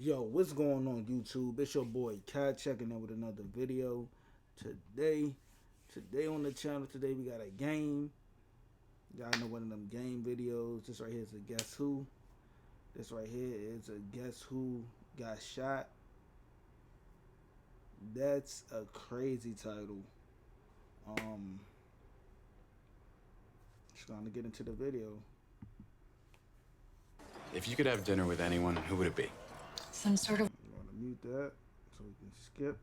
Yo, what's going on YouTube? It's your boy Cat checking in with another video. Today on the channel, today we got a game. Y'all know one of them game videos. This right here is a guess who. This right here is a guess who got shot. That's a crazy title. Just gonna get into the video. If you could have dinner with anyone, who would it be? Some sort of... I'm gonna mute that so we can skip.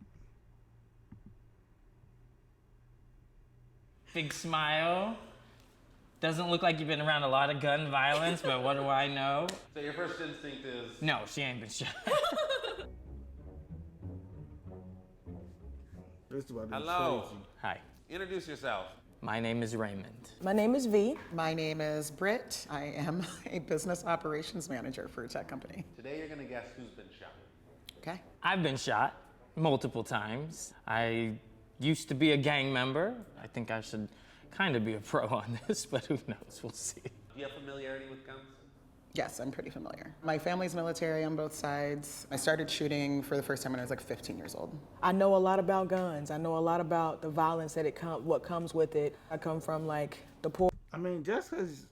Big smile. Doesn't look like you've been around a lot of gun violence, but what do I know? So your first instinct is... No, she ain't been shot. This about to be Hello. crazy. Hi, Introduce yourself. my name is Raymond. My name is V. My name is Britt. I am a business operations manager for a tech company. Today you're gonna guess who's been shot. Okay. I've been shot multiple times. I used to be a gang member. I think I should kind of be a pro on this, but who knows, we'll see. Do you have familiarity with guns? Yes, I'm pretty familiar. My family's military on both sides. I started shooting for the first time when I was like 15 years old. I know a lot about guns. I know a lot about the violence that what comes with it. I come from like the poor. I mean, just cause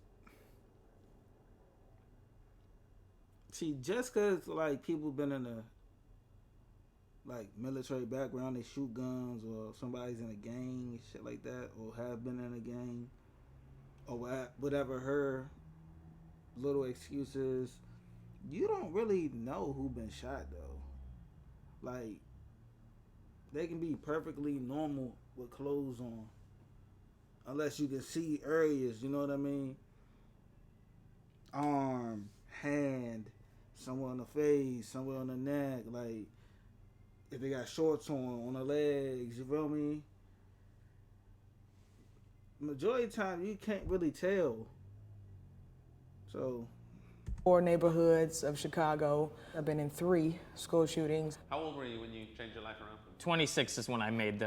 like people been in a like military background, they shoot guns, or somebody's in a gang, shit like that, or have been in a gang, or whatever her little excuses, you don't really know who been shot though. Like, they can be perfectly normal with clothes on, unless you can see areas, you know what I mean? Arm, hand, somewhere on the face, somewhere on the neck, like if they got shorts on the legs, you feel me? Majority of the time you can't really tell. So, Poor neighborhoods of Chicago. I've been in 3 school shootings. How old were you when you changed your life around? 26 is when I made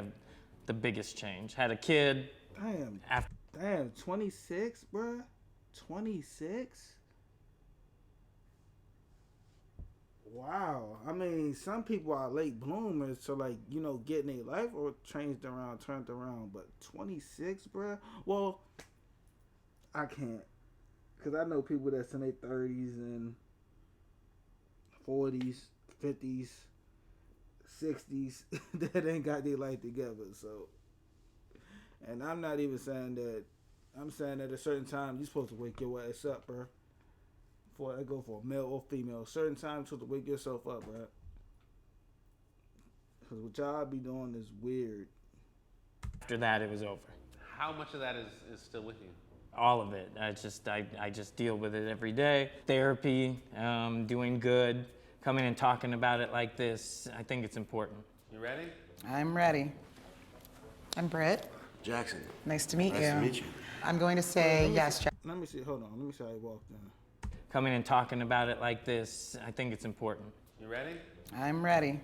the biggest change. Had a kid. Damn, 26, bruh? 26? Wow. I mean, some people are late bloomers to, like, you know, getting their life or changed around, turned around. But 26, bruh? Well, I can't. Because I know people that's in their 30s and 40s, 50s, 60s that ain't got their life together. So, and I'm not even saying that. I'm saying that at a certain time, you're supposed to wake your ass up, bro. Before I go for a male or female. Certain times, you're supposed to wake yourself up, bro. Because what y'all be doing is weird. After that, it was over. How much of that is still with you? All of it. I just deal with it every day. Therapy, doing good, coming and talking about it like this. I think it's important. You ready? I'm ready. I'm Britt. Jackson. Nice to meet you. Nice to meet you. I'm going to say yes, Jack. Let me see. Hold on. Let me see how he walked in. Coming and talking about it like this. I think it's important. You ready? I'm ready.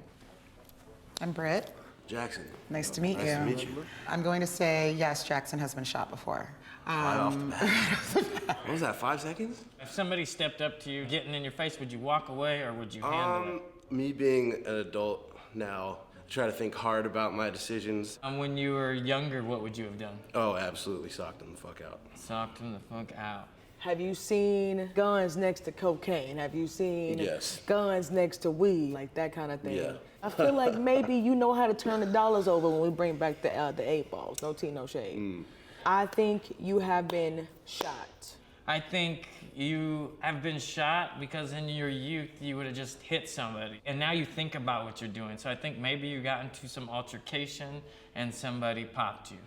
I'm Britt. Jackson. Nice to meet you. Nice to meet you. I'm going to say yes, Jackson has been shot before. Right off the bat. What was that, 5 seconds? If somebody stepped up to you, getting in your face, would you walk away or would you handle it? Me being an adult now, I try to think hard about my decisions. When you were younger, what would you have done? Oh, absolutely socked him the fuck out. Socked him the fuck out. Have you seen guns next to cocaine? Have you seen Yes. guns next to weed? Like that kind of thing. Yeah. I feel like maybe you know how to turn the dollars over when we bring back the 8 balls. No tea, no shade. I think you have been shot. I think you have been shot because in your youth you would have just hit somebody. And now you think about what you're doing. So I think maybe you got into some altercation and somebody popped you.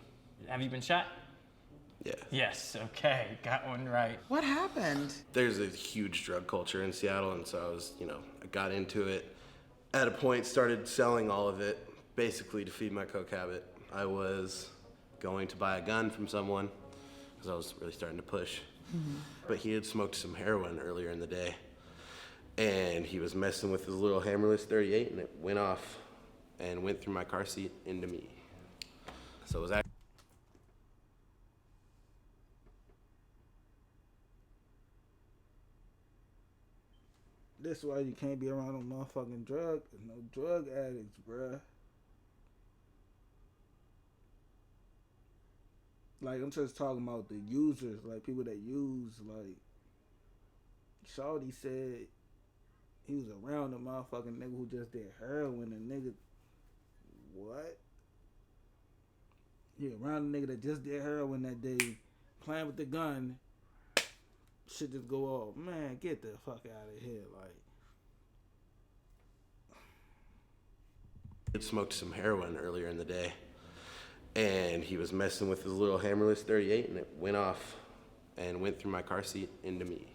Have you been shot? Yeah. Yes, okay, got one right. What happened? There's a huge drug culture in Seattle, and so I got into it. At a point, started selling all of it, basically to feed my coke habit. I was going to buy a gun from someone, because I was really starting to push. But he had smoked some heroin earlier in the day, and he was messing with his little hammerless 38, and it went off and went through my car seat into me. So it was actually This This why you can't be around no motherfucking drug addicts, bruh. Like, I'm just talking about the users, like people that use, like, Shawty said he was around a motherfucking nigga who just did heroin, and nigga, what? Yeah, around a nigga that just did heroin that day, playing with the gun, shit just go off. Man, get the fuck out of here, like. He had smoked some heroin earlier in the day, and he was messing with his little hammerless 38, and it went off and went through my car seat into me.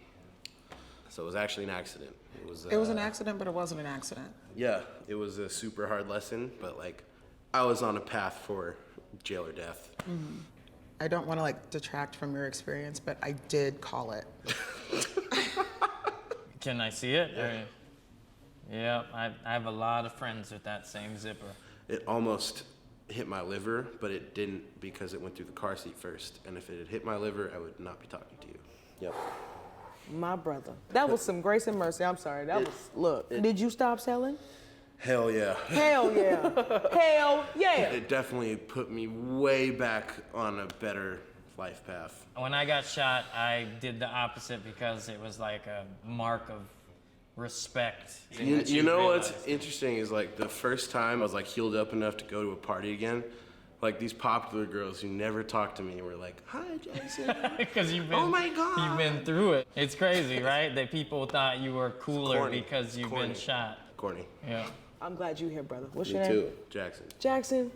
So it was actually an accident. It was an accident, but it wasn't an accident. Yeah, it was a super hard lesson, but like, I was on a path for jail or death. Mm-hmm. I don't want to like detract from your experience, but I did call it. Can I see it? Yeah, I have a lot of friends with that same zipper. It almost hit my liver, but it didn't because it went through the car seat first. And if it had hit my liver, I would not be talking to you. Yep. My brother. That was some grace and mercy. I'm sorry. Did you stop selling? Hell yeah. Hell yeah. Hell yeah. It definitely put me way back on a better life path. When I got shot, I did the opposite because it was like a mark of respect. You know what's interesting is like the first time I was like healed up enough to go to a party again, like these popular girls who never talked to me were like, "Hi, Jason." Because you've been, oh my God. You've been through it. It's crazy, right? That people thought you were cooler corny. because you've Corny. been shot. Corny. Yeah. I'm glad you're here, brother. What's Me your name? too, Jackson. Jackson.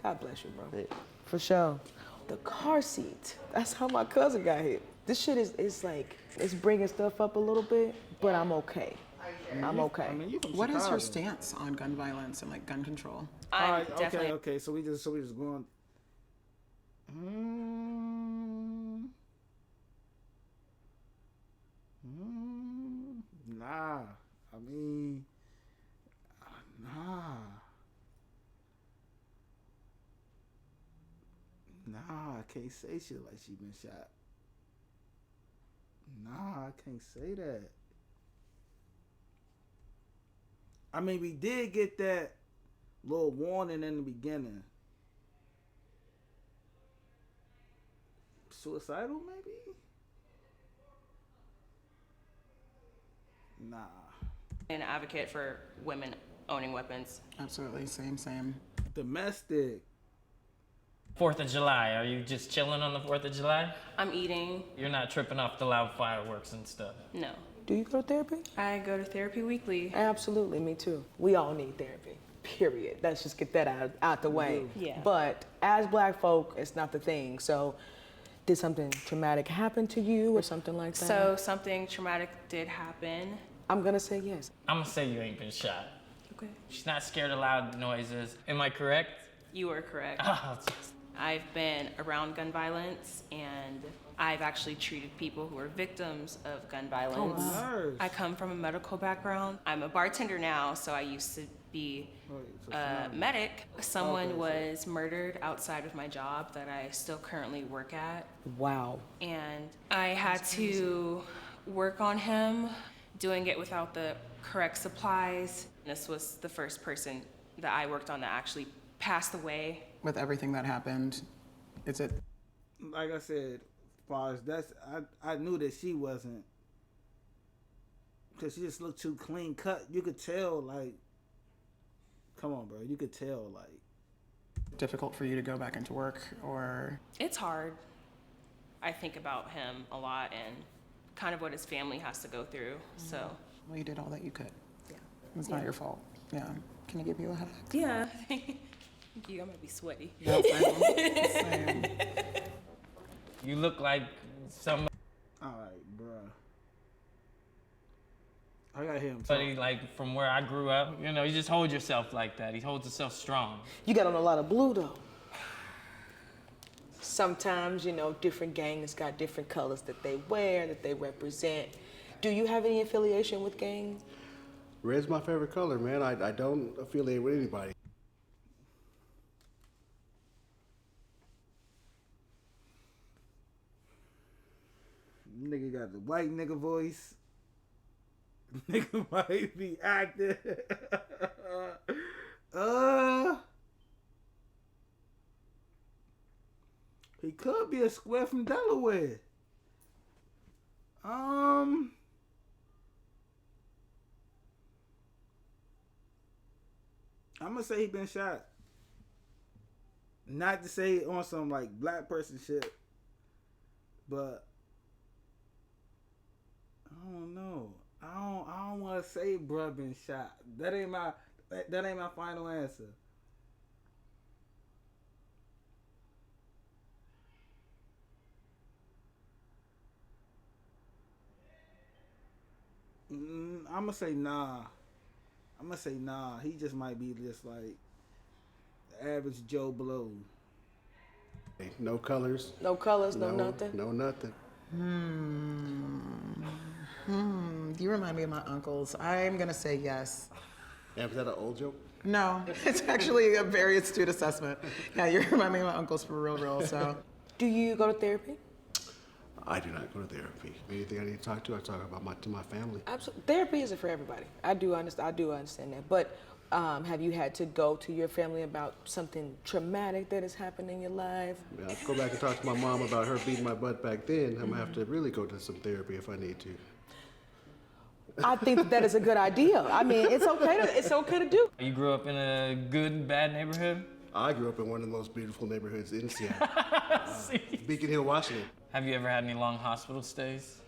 God bless you, bro. Hey. For sure. The car seat. That's how my cousin got hit. This shit is like, it's bringing stuff up a little bit, but I'm okay. I'm okay. I mean, you from What is Chicago. your stance on gun violence and like gun control? All right, okay. So we just going. Nah. I mean, nah. Nah, I can't say shit like she been shot. Nah, I can't say that. I mean, we did get that little warning in the beginning. Suicidal, maybe? Nah. An advocate for women owning weapons. Absolutely, same. Domestic. 4th of July, are you just chilling on the 4th of July? I'm eating. You're not tripping off the loud fireworks and stuff? No. Do you go to therapy? I go to therapy weekly. Absolutely, me too. We all need therapy, period. Let's just get that out the way. Yeah. But as black folk, it's not the thing. So did something traumatic happen to you or something like that? So something traumatic did happen. I'm gonna say yes. I'm gonna say you ain't been shot. Okay. She's not scared of loud noises. Am I correct? You are correct. Oh, just... I've been around gun violence and I've actually treated people who are victims of gun violence. Nice. I come from a medical background. I'm a bartender now, so I used to be a medic. Someone was murdered outside of my job that I still currently work at. Wow. And I had to work on him, doing it without the correct supplies. This was the first person that I worked on that actually passed away. With everything that happened, is it? Like I said, as far as that's, I knew that she wasn't, because she just looked too clean cut. You could tell, like, come on, bro. You could tell, like. Difficult for you to go back into work, or? It's hard. I think about him a lot and kind of what his family has to go through, so. Well, you did all that you could. Yeah. It's not your fault. Yeah. Can I give you a hug? Yeah. Thank you. I might be sweaty. No, same. You look like some All right, bro. I gotta hear him talk. somebody like from where I grew up. You know, you just hold yourself like that. He holds himself strong. You got on a lot of blue though. Sometimes, you know, different gangs got different colors that they wear, that they represent. Do you have any affiliation with gangs? Red's my favorite color, man. I don't affiliate with anybody. Nigga got the white nigga voice. Nigga might be acting. uh, he could be a square from Delaware. I'm gonna say he been shot. Not to say on some like black person shit, but I don't know. I don't want to say bruh been shot. That ain't my final answer. I'm gonna say nah. He just might be just like the average Joe Blow. No colors. No colors, no No, nothing. no nothing. You remind me of my uncles. I'm gonna say yes. Yeah, was that an old joke? No, it's actually a very astute assessment. Yeah, you remind me of my uncles for real, so. Do you go to therapy? I do not go to therapy. Anything I need to talk to, I talk about to my family. Absolutely. Therapy isn't for everybody. I do understand that. But have you had to go to your family about something traumatic that has happened in your life? Yeah, I'll go back and talk to my mom about her beating my butt back then. I'm gonna have to really go to some therapy if I need to. I think that is a good idea. I mean, it's okay to do. You grew up in a good, bad neighborhood? I grew up in one of the most beautiful neighborhoods in Seattle, Beacon Hill, Washington. Have you ever had any long hospital stays?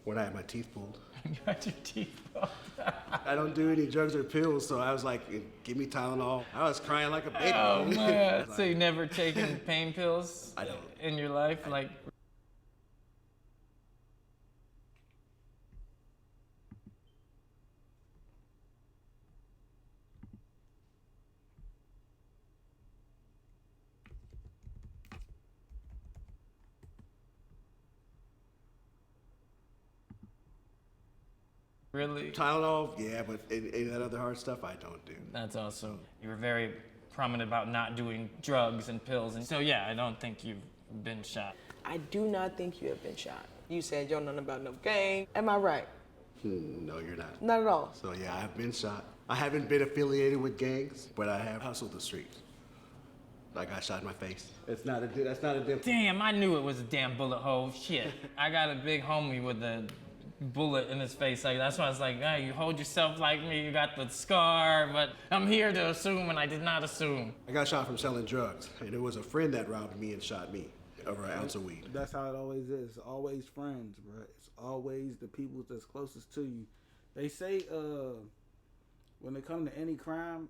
When I had my teeth pulled. You had your teeth pulled. I don't do any drugs or pills, so I was like, give me Tylenol. I was crying like a baby. Oh man! So you never taken pain pills? I don't. In your life, like. Really? Tylenol, yeah, but any of that other hard stuff, I don't do. That's awesome. You were very prominent about not doing drugs and pills, and so yeah, I don't think you've been shot. I do not think you have been shot. You said you don't know nothing about no gang. Am I right? No, you're not. Not at all. So yeah, I have been shot. I haven't been affiliated with gangs, but I have hustled the streets. I got shot in my face. That's not a difference. Damn, I knew it was a damn bullet hole. Shit. I got a big homie with a bullet in his face. Like that's why I was like, hey, you hold yourself like me, you got the scar, but I'm here to assume, and I did not assume. I got shot from selling drugs, and it was a friend that robbed me and shot me over an ounce of weed. That's how it always is. It's always friends, bro. It's always the people that's closest to you. They say when it comes to any crime,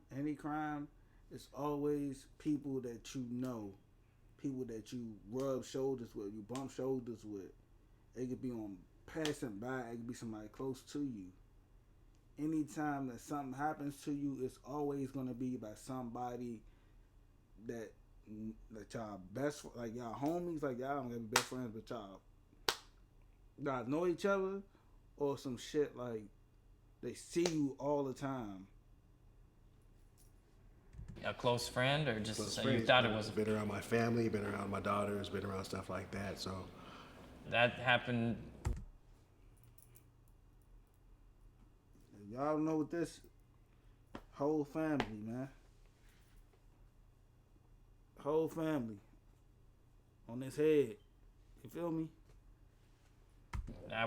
it's always people that you know, people that you rub shoulders with, you bump shoulders with. It could be on passing by, it could be somebody close to you. Anytime that something happens to you, it's always gonna be by somebody that y'all best, like y'all homies, like y'all don't gonna be best friends, but y'all know each other, or some shit like they see you all the time. A close friend, or just Close you friends. thought it was? Been around my family, been around my daughters, been around stuff like that. So That happened. Y'all know what this whole family, man. Whole family on this head. You feel me?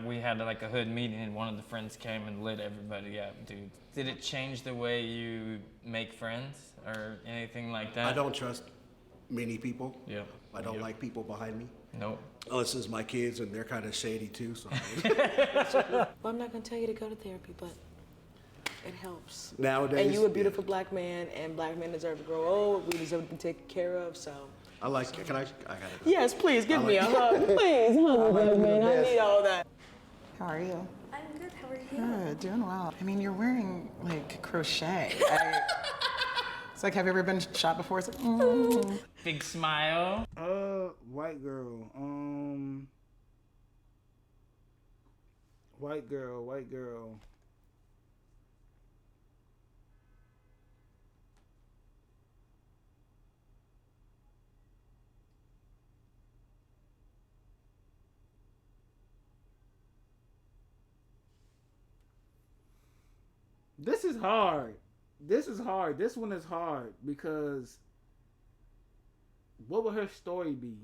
We had like a hood meeting, and one of the friends came and lit everybody up, dude. Did it change the way you make friends or anything like that? I don't trust many people. Yeah. I don't like people behind me. Nope. Unless it's my kids, and they're kind of shady too. So Well, I'm not gonna tell you to go to therapy, but it helps. nowadays, And you a beautiful black man, and black men deserve to grow old. We deserve to be taken care of, so. I like. Can I? I gotta. Yes, please, give me a hug. Please, hug me, black man. I need all that. How are you? I'm good. How are you? Good, doing well. I mean, you're wearing like crochet. It's like, have you ever been shot before? It's like, Big smile. White girl. White girl. This is hard. This is hard. This one is hard because what would her story be?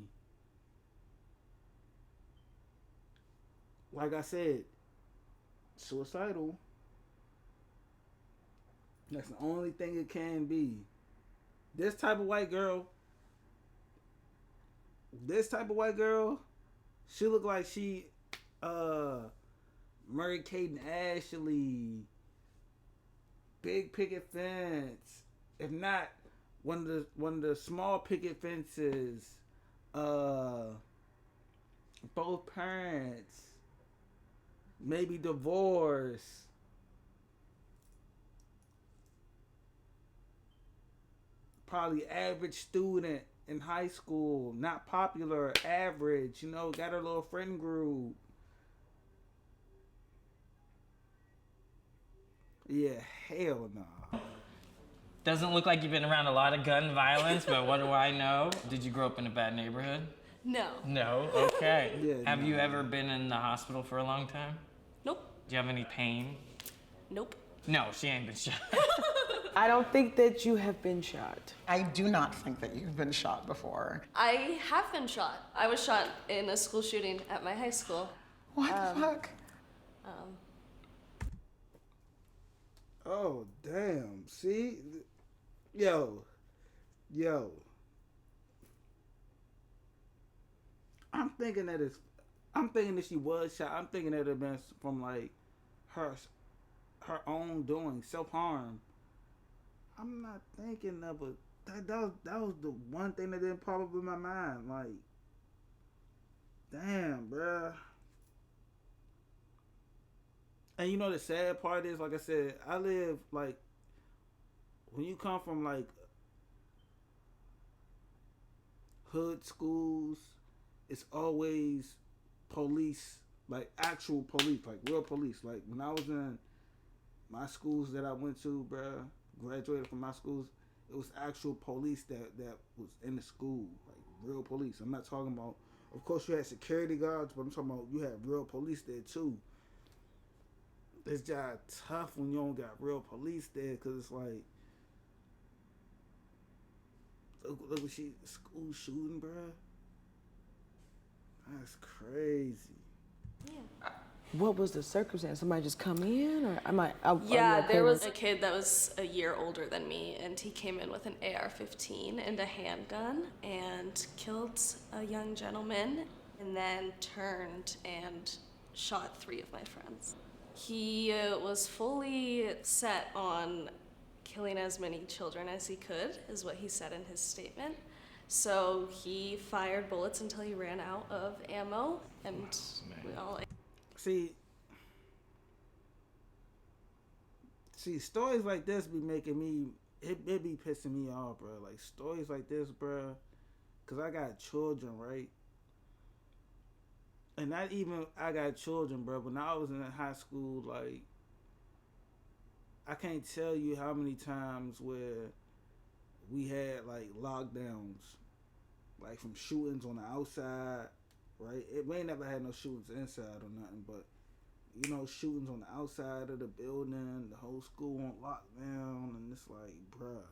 Like I said, suicidal. That's the only thing it can be. This type of white girl. This type of white girl. She look like she, Murray Kate and Ashley. Big picket fence. If not, one of the small picket fences. Both parents. Maybe divorce. Probably average student in high school. Not popular, average. You know, got her little friend group. Yeah, hell no. Doesn't look like you've been around a lot of gun violence, but what do I know? Did you grow up in a bad neighborhood? No. No? Okay. Yeah, Have you no. ever been in the hospital for a long time? Nope. Do you have any pain? Nope. No, she ain't been shot. I don't think that you have been shot. I do not think that you've been shot before. I have been shot. I was shot in a school shooting at my high school. What the fuck? Oh, damn. See? Yo. I'm thinking that she was shot. I'm thinking that it have been from like her own doing, self-harm. I'm not thinking of it. That was the one thing that didn't pop up in my mind. Like, damn, bruh. And you know the sad part is, like I said, I live like when you come from like hood schools, it's always police, like actual police, like real police. Like when I was in my schools that I went to, bruh, graduated from my schools, it was actual police that was in the school, like real police. I'm not talking about, of course you had security guards, but I'm talking about you had real police there too. It's just tough when you don't got real police there, cause it's like, look what school shooting, bruh. That's crazy. Yeah. What was the circumstance? Somebody just come in, or Yeah, there was a kid that was a year older than me, and he came in with an AR-15 and a handgun and killed a young gentleman, and then turned and shot 3 of my friends. He was fully set on killing as many children as he could, is what he said in his statement. So he fired bullets until he ran out of ammo, and we all... See, stories like this be making me, it be pissing me off, bro. Like, stories like this, bro, because I got children, right? And not even I got children, bro. When I was in high school, like, I can't tell you how many times where we had, like, lockdowns, like, from shootings on the outside, right? We ain't never had no shootings inside or nothing, but, you know, shootings on the outside of the building, the whole school on lockdown, and it's like, bruh.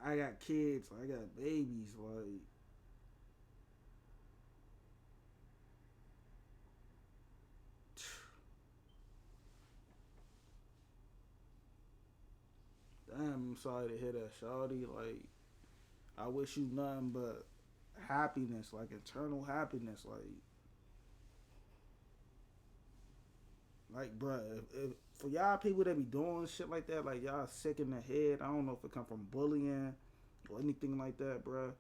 I got kids, I got babies, like, damn, I'm sorry to hear that, shawty. Like, I wish you nothing but happiness, like eternal happiness, like, bruh, if for y'all people that be doing shit like that, like y'all sick in the head, I don't know if it come from bullying or anything like that, bruh.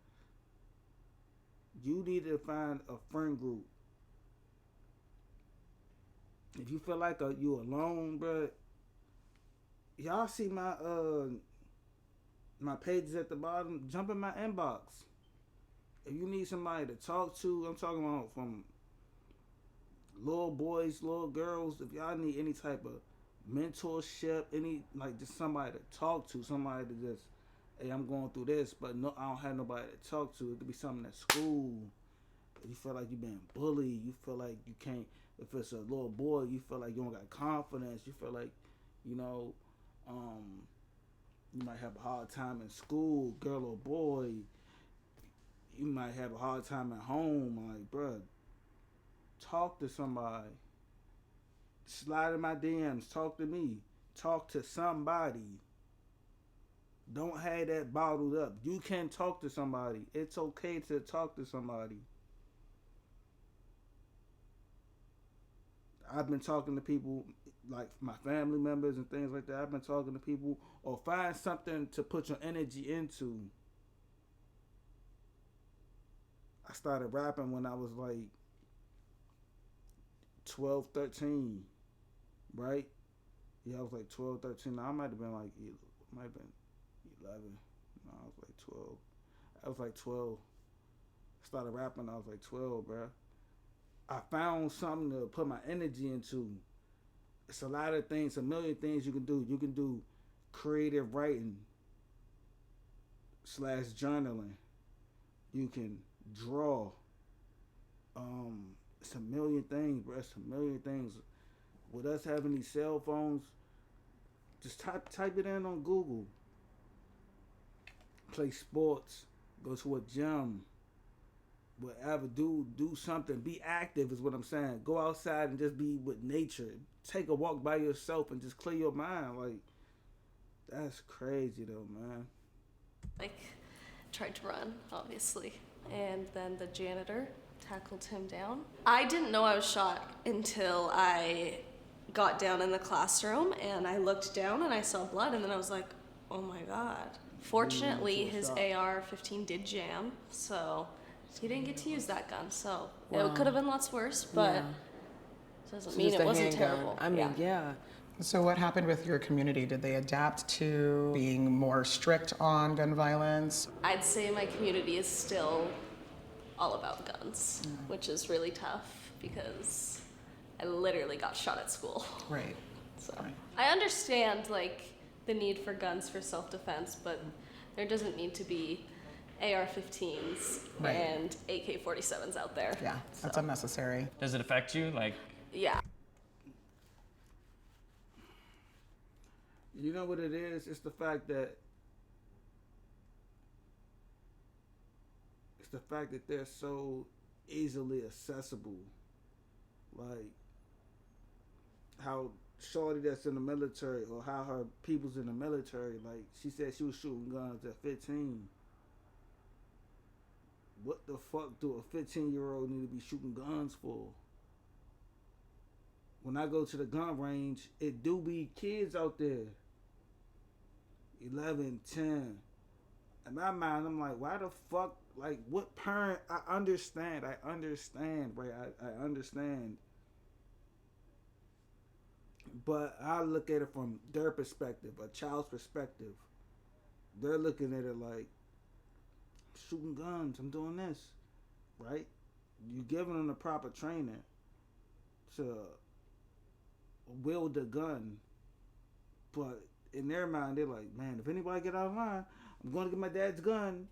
You need to find a friend group. If you feel like you alone, bruh, y'all see my pages at the bottom, jump in my inbox. If you need somebody to talk to, I'm talking about from little boys, little girls, if y'all need any type of mentorship, any, like, just somebody to talk to, somebody to just, hey, I'm going through this, but no, I don't have nobody to talk to. It could be something at school. You feel like you're being bullied. You feel like you can't, if it's a little boy, you feel like you don't got confidence. You feel like You know, you might have a hard time in school, girl or boy. You might have a hard time at home. Like, bruh, talk to somebody. Slide in my DMs. Talk to me. Talk to somebody. Don't have that bottled up. You can talk to somebody. It's okay to talk to somebody. I've been talking to people, like my family members and things like that. I've been talking to people, or find something to put your energy into. I started rapping when I was like 12, 13, right? Yeah, I was like 12, 13. I might have been like, might have been 11. No, I was like 12. I was like 12. I started rapping when I was like 12, bro. I found something to put my energy into. It's a lot of things, a million things you can do. You can do creative writing / journaling. You can draw. It's a million things, bro. It's a million things. With us having these cell phones, just type it in on Google. Play sports. Go to a gym. Whatever, do something. Be active is what I'm saying. Go outside and just be with nature. Take a walk by yourself and just clear your mind. Like, that's crazy though, man. Like, tried to run, obviously, and then the janitor tackled him down. I didn't know I was shot until I got down in the classroom and I looked down and I saw blood, and then I was like, oh my God. Fortunately, his AR-15 did jam, so he didn't get to use that gun, so it could have been lots worse, but doesn't mean it wasn't terrible. I mean, yeah. So what happened with your community? Did they adapt to being more strict on gun violence? I'd say my community is still all about guns, which is really tough because I literally got shot at school. Right. So I understand like the need for guns for self-defense, but there doesn't need to be AR-15s and AK-47s out there. Yeah, that's unnecessary. Does it affect you? Like, yeah. You know what it is? It's the fact that they're so easily accessible. Like how shorty that's in the military, or how her people's in the military, like she said she was shooting guns at 15. What the fuck do a 15-year-old need to be shooting guns for? When I go to the gun range, it do be kids out there. 11, 10. In my mind, I'm like, why the fuck? Like, what parent? I understand, right? I understand. But I look at it from their perspective, a child's perspective. They're looking at it like, I'm shooting guns, I'm doing this, right? You're giving them the proper training to wield a gun, but in their mind, they're like, man, if anybody get out of line, I'm going to get my dad's gun.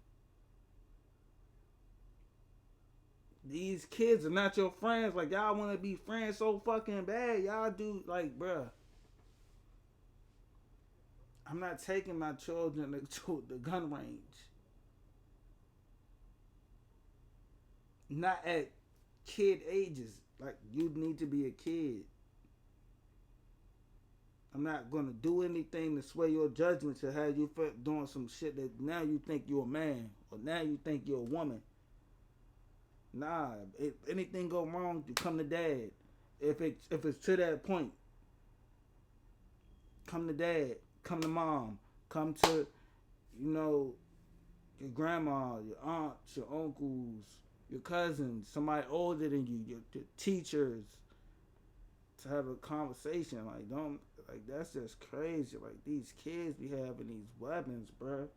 These kids are not your friends. Like, y'all want to be friends so fucking bad. Y'all do, like, bruh. I'm not taking my children to the gun range. Not at kid ages. Like, you need to be a kid. I'm not going to do anything to sway your judgment to have you doing some shit that now you think you're a man, or now you think you're a woman. Nah, if anything go wrong, you come to dad. If it's to that point, come to dad, come to mom, come to, your grandma, your aunts, your uncles, your cousins, somebody older than you, your teachers, to have a conversation. That's just crazy. Like, these kids be having these weapons, bruh.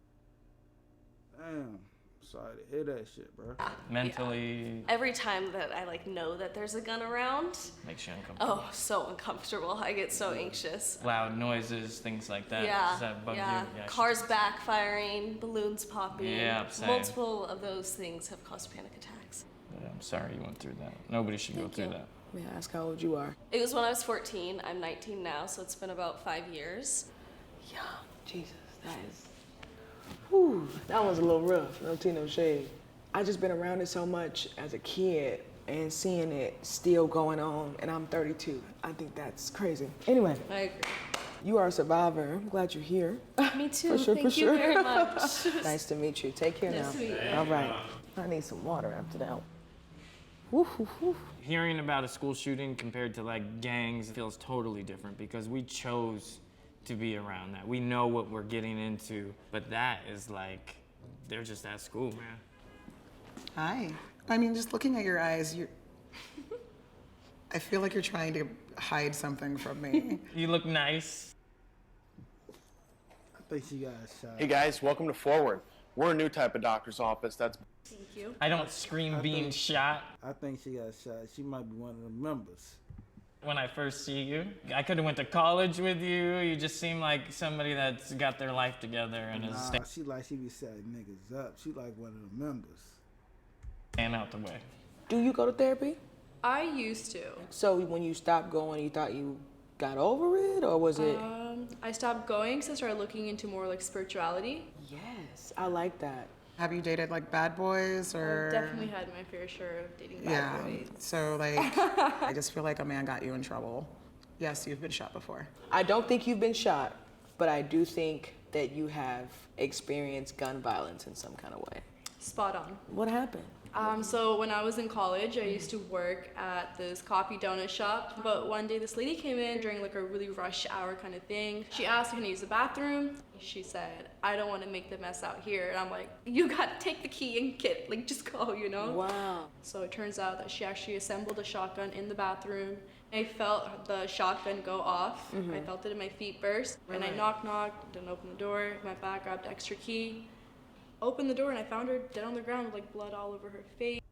Damn. Sorry to hear that shit, bro. Mentally. Every time that I know that there's a gun around, makes you uncomfortable. Oh, so uncomfortable. I get so anxious. Loud noises, things like that. Yeah. Does that bug you? Yeah. Cars backfiring, balloons popping. Yeah, same. Multiple of those things have caused panic attacks. But I'm sorry you went through that. Nobody should go through that. May I ask how old you are? It was when I was 14. I'm 19 now, so it's been about 5 years. Yeah, Jesus, that is. Whew, that was a little rough. No tea, no shade. I just been around it so much as a kid and seeing it still going on, and I'm 32. I think that's crazy. Anyway, I agree. you are a survivor. I'm glad you're here. Me too. For sure, Thank for you sure. very much. Nice to meet you. Take care Nice now. to meet you. All right. I need some water after that. Woof, woof, woof. Hearing about a school shooting compared to like gangs feels totally different because we chose to be around that. We know what we're getting into, but that is like, they're just at school, man. Hi. I mean, just looking at your eyes, I feel like you're trying to hide something from me. You look nice. I think she got shot. Hey guys, welcome to Forward. We're a new type of doctor's office that's Thank you. I don't scream being shot I think she got shot. She might be one of the members. when I first see you. I could have went to college with you. You just seem like somebody that's got their life together and is Nah, she be setting niggas up. She like one of the members. staying out the way. Do you go to therapy? I used to. So when you stopped going, you thought you got over it, or was it? I stopped going because I started looking into more like spirituality. Yes, I like that. Have you dated like bad boys or? I definitely had my fair share of dating bad Yeah. boys. So like, I just feel like a man got you in trouble. Yes, you've been shot before. I don't think you've been shot, but I do think that you have experienced gun violence in some kind of way. Spot on. What happened? So when I was in college, I used to work at this coffee donut shop. But one day this lady came in during like a really rush hour kind of thing. She asked, can I use the bathroom? She said, I don't want to make the mess out here. And I'm like, you gotta take the key and get, like, just go, you know? Wow. So it turns out that she actually assembled a shotgun in the bathroom. I felt the shotgun go off. I felt it in my feet burst. And I knocked, didn't open the door, went back, grabbed the extra key. Opened the door and I found her dead on the ground with like blood all over her face.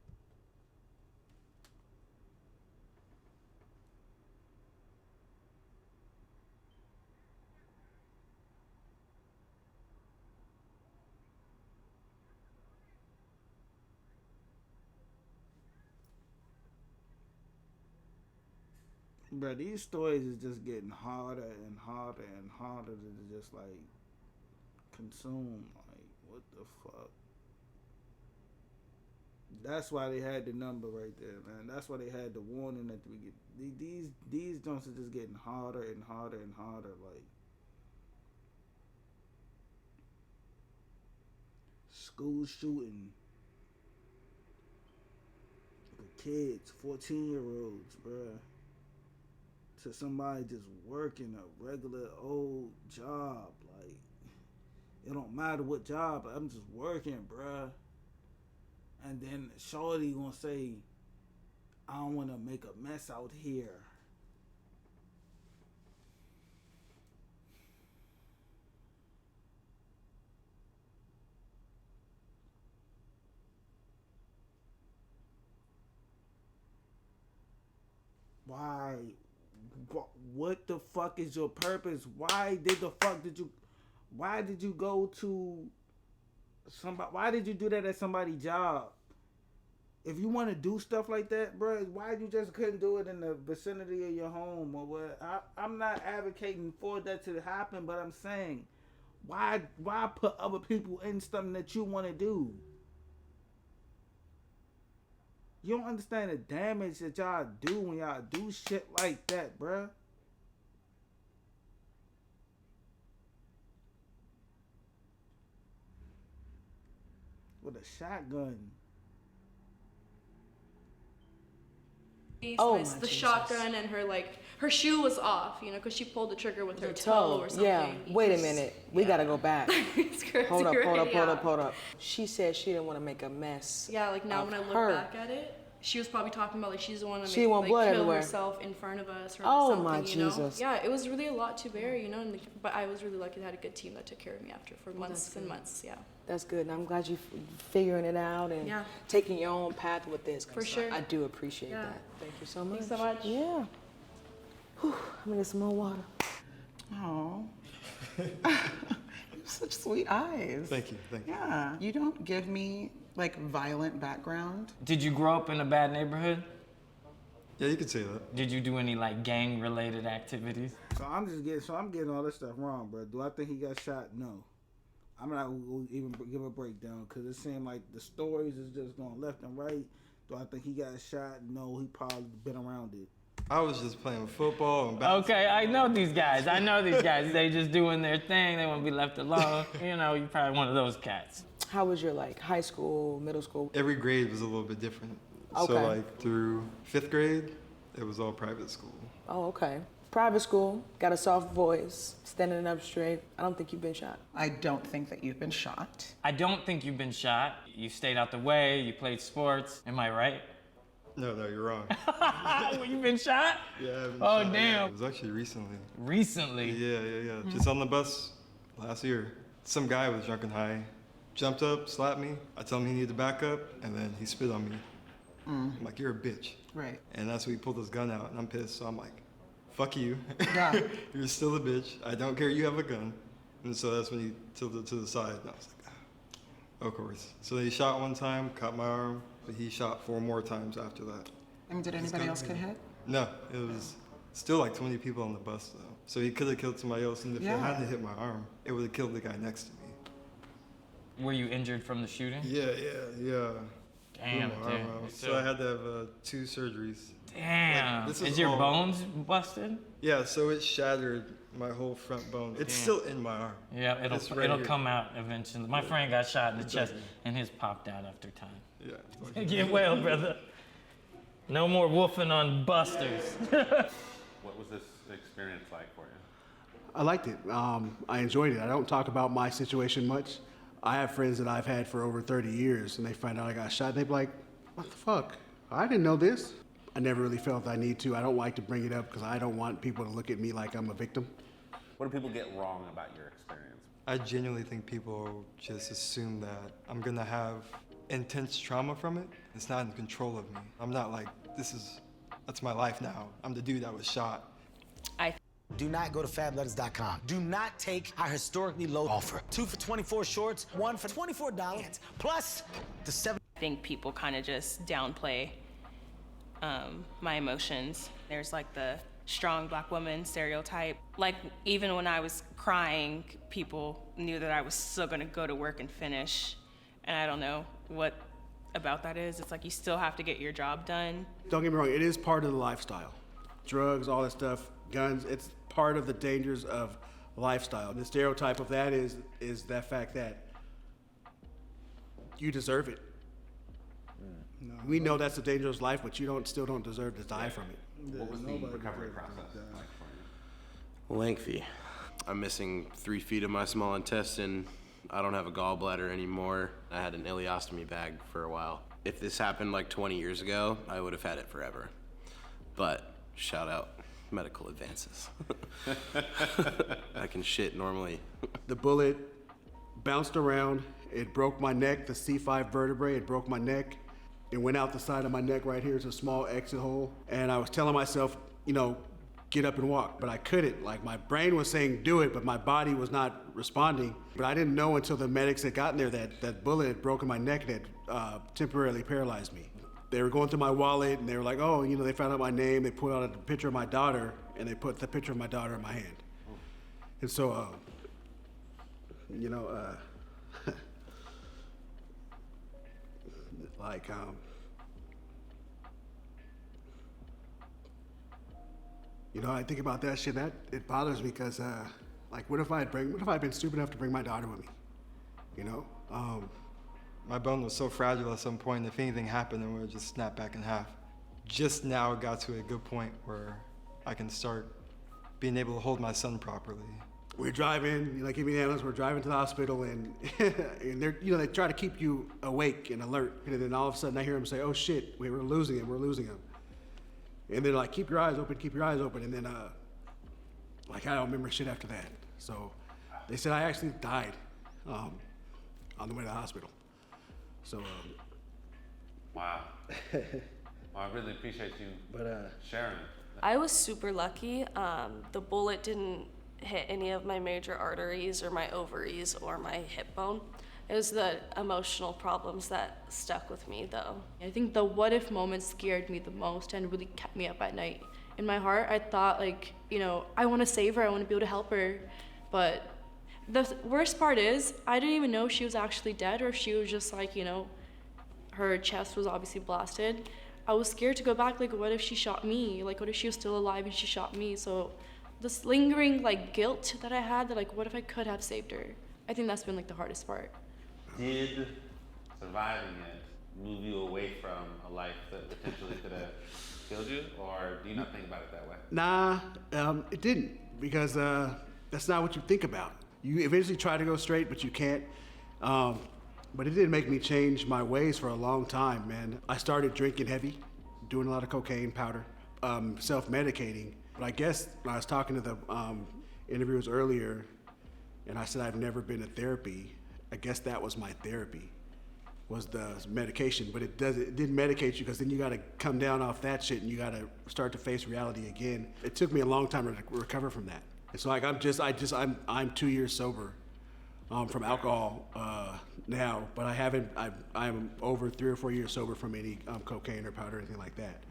Bro, these stories is just getting harder and harder and harder to just like consume. Like, what the fuck? That's why they had the number right there, man. That's why they had the warning at the beginning. These joints are just getting harder and harder and harder. Like, school shooting, kids, 14-year-olds, bruh. To somebody just working a regular old job. Like, it don't matter what job, I'm just working, bruh. And then shorty gonna say, I don't wanna make a mess out here. Why? What the fuck is your purpose? Why did you go to somebody? Why did you do that at somebody's job? If you want to do stuff like that, bro, why you just couldn't do it in the vicinity of your home or what? I'm not advocating for that to happen, but I'm saying, why put other people in something that you want to do? You don't understand the damage that y'all do when y'all do shit like that, bruh. With a shotgun. Oh, the Jesus. shotgun and her shoe was off, you know, because she pulled the trigger with her toe Toe. or something. Yeah. Wait a minute. We gotta go back. It's crazy, Hold right? up. She said she didn't want to make a mess. Yeah, like now of when I look her. back at it, she was probably talking about like she doesn't want to She want like blood kill everywhere. herself in front of us or Oh, something, my you know? Jesus. Yeah, it was really a lot to bear, you know, but I was really lucky I had a good team that took care of me after for months that's and good. months, yeah. That's good. And I'm glad you figuring it out and Yeah. taking your own path with this. 'Cause For sure. I do appreciate Yeah. that. Thank you so much. Thanks so much. Yeah. Whew, I'm gonna get some more water. Oh. You have such sweet eyes. Thank you. Yeah. You don't give me like violent background. Did you grow up in a bad neighborhood? Yeah, you could say that. Did you do any like gang-related activities? So I'm getting all this stuff wrong, bro. Do I think he got shot? No. I'm not gonna even give a breakdown because it seemed like the stories is just going left and right. Do I think he got shot? No, he probably been around it. I was just playing football and basketball. Okay, I know these guys. They just doing their thing. They want to be left alone. You know, you're probably one of those cats. How was your like high school, middle school? Every grade was a little bit different. Okay. So like through 5th grade, it was all private school. Oh, okay. Private school, got a soft voice, standing up straight. I don't think you've been shot. I don't think that you've been shot. I don't think you've been shot. You stayed out the way. You played sports. Am I right? No, you're wrong. You've been shot? Yeah, I've been Oh, shot. damn. It was actually recently. Recently? Yeah. Just on the bus last year. Some guy was drunk and high, jumped up, slapped me. I told him he needed to back up, and then he spit on me. I'm like, you're a bitch. Right. And that's when he pulled his gun out, and I'm pissed. So I'm like, fuck you. Yeah. You're still a bitch. I don't care you have a gun. And so that's when he tilted to the side, and I was like, of course. So he shot one time, caught my arm, but he shot 4 more times after that. I mean, did anybody else get hit? No, it was still like 20 people on the bus though. So he could have killed somebody else, and if it hadn't hit my arm, it would have killed the guy next to me. Were you injured from the shooting? Yeah. Damn, Blew my arm out. dude. So I had to have 2 surgeries. Damn. Like, Is your bones busted? Yeah, so it shattered my whole front bone. It's still in my arm. Yeah, It's it'll right here. come out eventually. My friend got shot in the chest, Exactly. and his popped out after time. Yeah. Get well, brother. No more wolfing on busters. What was this experience like for you? I liked it. I enjoyed it. I don't talk about my situation much. I have friends that I've had for over 30 years, and they find out I got shot, and they be like, what the fuck? I didn't know this. I never really felt I need to. I don't like to bring it up because I don't want people to look at me like I'm a victim. What do people get wrong about your experience? I genuinely think people just assume that I'm gonna have intense trauma from it. It's not in control of me. I'm not like, that's my life now. I'm the dude that was shot. Do not go to fabletters.com. Do not take our historically low offer. 2 for 24 shorts, 1 for $24. Plus the 7. I think people kind of just downplay my emotions. There's like the strong black woman stereotype. Like even when I was crying, people knew that I was still gonna go to work and finish. And I don't know what about that is. It's like you still have to get your job done. Don't get me wrong, it is part of the lifestyle. Drugs, all that stuff, guns, it's part of the dangers of lifestyle. And the stereotype of that is that fact that you deserve it. We know that's a dangerous life, but you still don't deserve to die from it. What was the recovery process like for you? Lengthy. I'm missing 3 feet of my small intestine. I don't have a gallbladder anymore. I had an ileostomy bag for a while. If this happened like 20 years ago, I would have had it forever. But shout out medical advances. I can shit normally. The bullet bounced around. It broke my neck, the C5 vertebrae. It broke my neck. It went out the side of my neck right here. It's a small exit hole. And I was telling myself, get up and walk, but I couldn't. Like my brain was saying do it, but my body was not responding. But I didn't know until the medics had gotten there that bullet had broken my neck and had temporarily paralyzed me. They were going through my wallet and they were like, oh, they found out my name. They put out a picture of my daughter and they put the picture of my daughter in my hand. And so, I think about that shit. That it bothers me because, what if I had been stupid enough to bring my daughter with me? My bone was so fragile at some point, if anything happened, it would just snap back in half. Just now it got to a good point where I can start being able to hold my son properly. We're driving, give me the ambulance, we're driving to the hospital and, and they're, they try to keep you awake and alert. And then all of a sudden I hear them say, oh shit, we're losing him. And they're like, keep your eyes open. And then, I don't remember shit after that. So they said I actually died on the way to the hospital. So, Wow. Well, I really appreciate you sharing. I was super lucky. The bullet didn't hit any of my major arteries or my ovaries or my hip bone. It was the emotional problems that stuck with me, though. I think the what if moment scared me the most and really kept me up at night. In my heart, I thought, like, you know, I want to save her, I want to be able to help her. But the worst part is, I didn't even know if she was actually dead or if she was just like, you know, her chest was obviously blasted. I was scared to go back, like, what if she shot me? Like, what if she was still alive and she shot me? So this lingering, like, guilt that I had, that, like, what if I could have saved her? I think that's been, like, the hardest part. Did surviving it move you away from a life that potentially could have killed you, or do you not think about it that way? Nah, it didn't, because that's not what you think about. You eventually try to go straight, but you can't. But it did make me change my ways for a long time, man. I started drinking heavy, doing a lot of cocaine, powder, self-medicating. But I guess when I was talking to the interviewers earlier, and I said I've never been to therapy, I guess that was my therapy, was the medication. But it didn't medicate you, because then you got to come down off that shit and you got to start to face reality again. It took me a long time to recover from that. And so, like, I'm 2 years sober from alcohol now, but I'm over 3 or 4 years sober from any cocaine or powder or anything like that.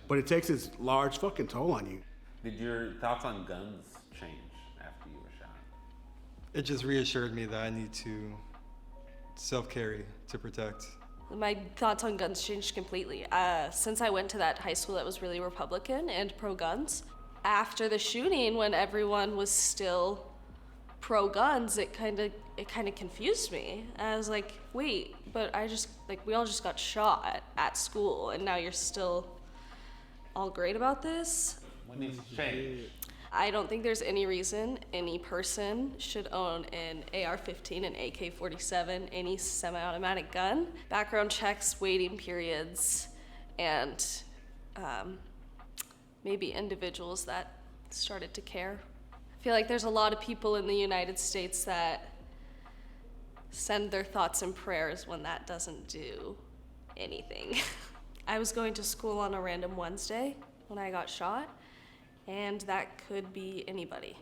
But it takes its large fucking toll on you. Did your thoughts on guns change after you were shot? It just reassured me that I need to self-carry to protect. My thoughts on guns changed completely. Since I went to that high school that was really Republican and pro-guns, after the shooting, when everyone was still pro-guns, it kind of confused me. I was like, wait, but we all just got shot at school, and now you're still all great about this? What needs to change? I don't think there's any reason any person should own an AR-15, an AK-47, any semi-automatic gun. Background checks, waiting periods, and maybe individuals that started to care. I feel like there's a lot of people in the United States that send their thoughts and prayers when that doesn't do anything. I was going to school on a random Wednesday when I got shot, and that could be anybody.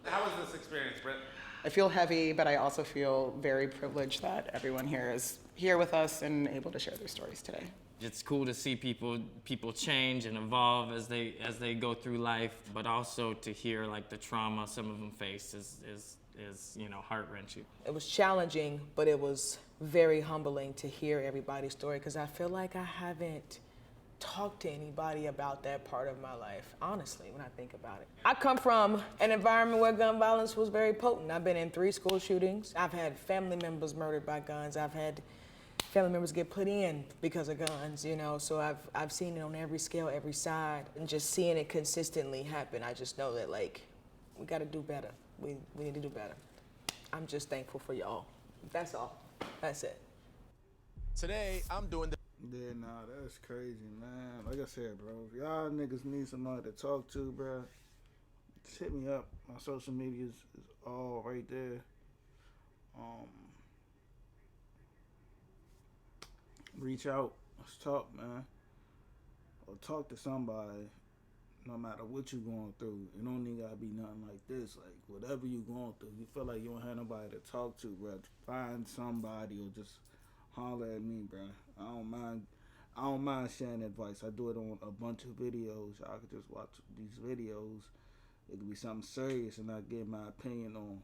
How was this experience, Britt? I feel heavy, but I also feel very privileged that everyone here is here with us and able to share their stories today. It's cool to see people change and evolve as they go through life, but also to hear like the trauma some of them face is you know, heart-wrenching. It was challenging, but it was very humbling to hear everybody's story, because I feel like I haven't talked to anybody about that part of my life, honestly, when I think about it. I come from an environment where gun violence was very potent. I've been in 3 school shootings. I've had family members murdered by guns. I've had family members get put in because of guns, you know, so I've seen it on every scale, every side, and just seeing it consistently happen, I just know that, like, we gotta do better. We need to do better. I'm just thankful for y'all. That's all. That's it. Today, I'm doing the... Yeah, nah, that's crazy, man. Like I said, bro, if y'all niggas need somebody to talk to, bro, just hit me up. My social media is all right there. Reach out. Let's talk, man. Or talk to somebody, no matter what you going through. It don't even gotta be nothing like this. Like, whatever you going through, you feel like you don't have nobody to talk to, bro, find somebody or just holler at me, bro. I don't mind sharing advice. I do it on a bunch of videos. Y'all could just watch these videos. It could be something serious and I give my opinion on.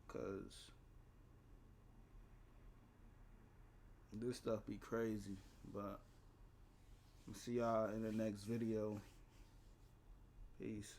Cause this stuff be crazy. But I'll see y'all in the next video. Peace.